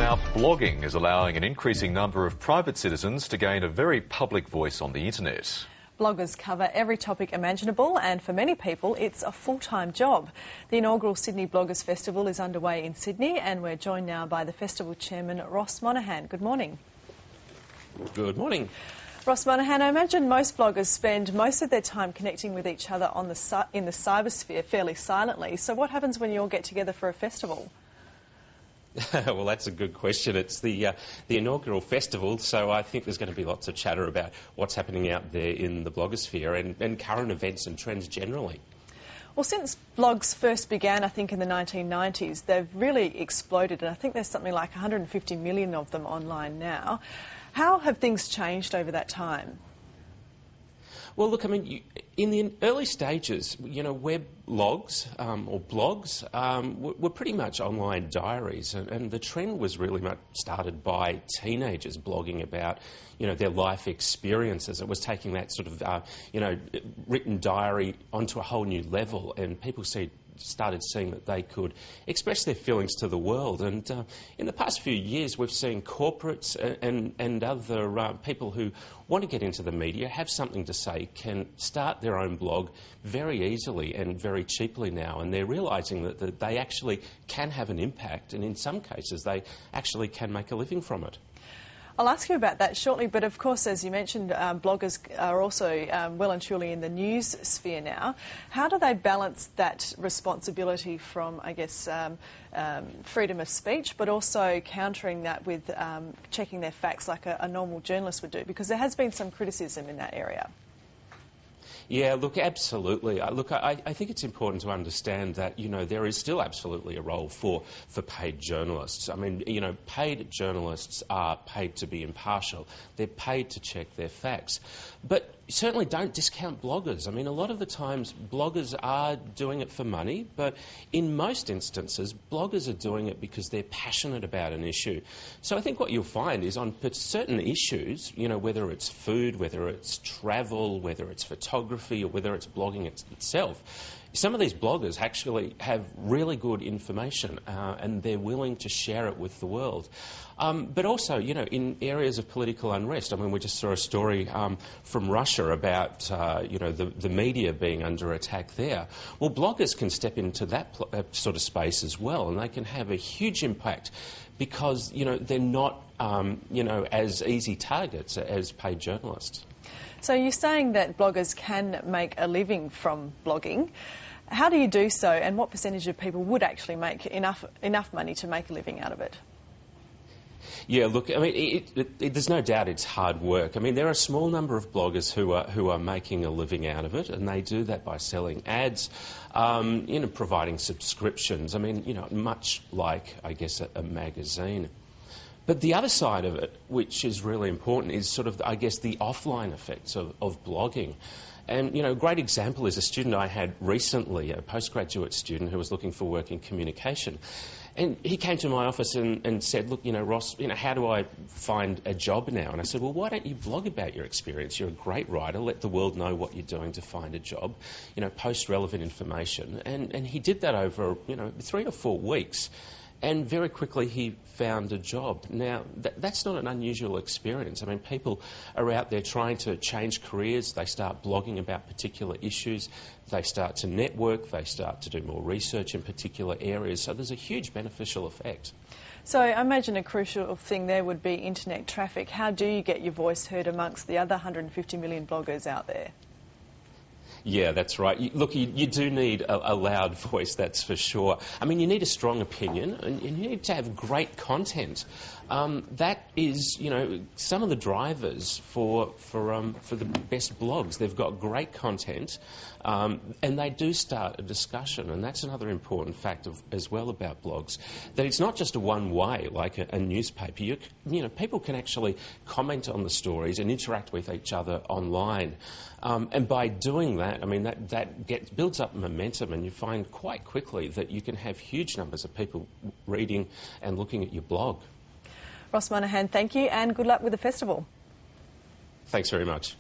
Now, blogging is allowing an increasing number of private citizens to gain a very public voice on the internet. Bloggers cover every topic imaginable, and for many people it's a full-time job. The inaugural Sydney Bloggers Festival is underway in Sydney, and we're joined now by the festival chairman, Ross Monaghan. Good morning. Good morning. Ross Monaghan, I imagine most bloggers spend most of their time connecting with each other in the cybersphere fairly silently. So what happens when you all get together for a festival? Well, that's a good question. It's the inaugural festival, so I think there's going to be lots of chatter about what's happening out there in the blogosphere and current events and trends generally. Well, since blogs first began, I think in the 1990s, they've really exploded, and I think there's something like 150 million of them online now. How have things changed over that time? Well, look, I mean, in the early stages, web logs or blogs were pretty much online diaries, and the trend was really much started by teenagers blogging about, their life experiences. It was taking that sort of, written diary onto a whole new level, and people started seeing that they could express their feelings to the world. And in the past few years, we've seen corporates and other people who want to get into the media, have something to say, can start their own blog very easily and very cheaply now. And they're realising that they actually can have an impact, and in some cases they actually can make a living from it. I'll ask you about that shortly, but of course, as you mentioned, bloggers are also well and truly in the news sphere now. How do they balance that responsibility from, I guess, freedom of speech, but also countering that with checking their facts like a normal journalist would do? Because there has been some criticism in that area. Yeah, look, absolutely. Look, I think it's important to understand that, there is still absolutely a role for paid journalists. I mean, paid journalists are paid to be impartial. They're paid to check their facts. But certainly don't discount bloggers. I mean, a lot of the times bloggers are doing it for money, but in most instances, bloggers are doing it because they're passionate about an issue. So I think what you'll find is on certain issues, whether it's food, whether it's travel, whether it's photography, or whether it's blogging itself, some of these bloggers actually have really good information and they're willing to share it with the world. But also, in areas of political unrest, I mean, we just saw a story from Russia about, the media being under attack there. Well, bloggers can step into that sort of space as well, and they can have a huge impact because, they're not, as easy targets as paid journalists. So you're saying that bloggers can make a living from blogging. How do you do so, and what percentage of people would actually make enough money to make a living out of it? Yeah, look, I mean, there's no doubt it's hard work. I mean, there are a small number of bloggers who are making a living out of it, and they do that by selling ads, providing subscriptions. I mean, much like, I guess, a magazine. But the other side of it, which is really important, is sort of, I guess, the offline effects of blogging. And, a great example is a student I had recently, a postgraduate student who was looking for work in communication. And he came to my office and said, look, Ross, how do I find a job now? And I said, well, why don't you blog about your experience? You're a great writer. Let the world know what you're doing to find a job. Post relevant information. And he did that over, 3 or 4 weeks. And very quickly he found a job. Now, that's not an unusual experience. I mean, people are out there trying to change careers. They start blogging about particular issues. They start to network. They start to do more research in particular areas. So there's a huge beneficial effect. So I imagine a crucial thing there would be internet traffic. How do you get your voice heard amongst the other 150 million bloggers out there? Yeah, that's right. You do need a loud voice, that's for sure. I mean, you need a strong opinion, and you need to have great content. That is, some of the drivers for the best blogs. They've got great content, and they do start a discussion, and that's another important fact as well about blogs. That it's not just a one way like a newspaper. People can actually comment on the stories and interact with each other online. And by doing that, I mean, that builds up momentum, and you find quite quickly that you can have huge numbers of people reading and looking at your blog. Ross Monaghan, thank you, and good luck with the festival. Thanks very much.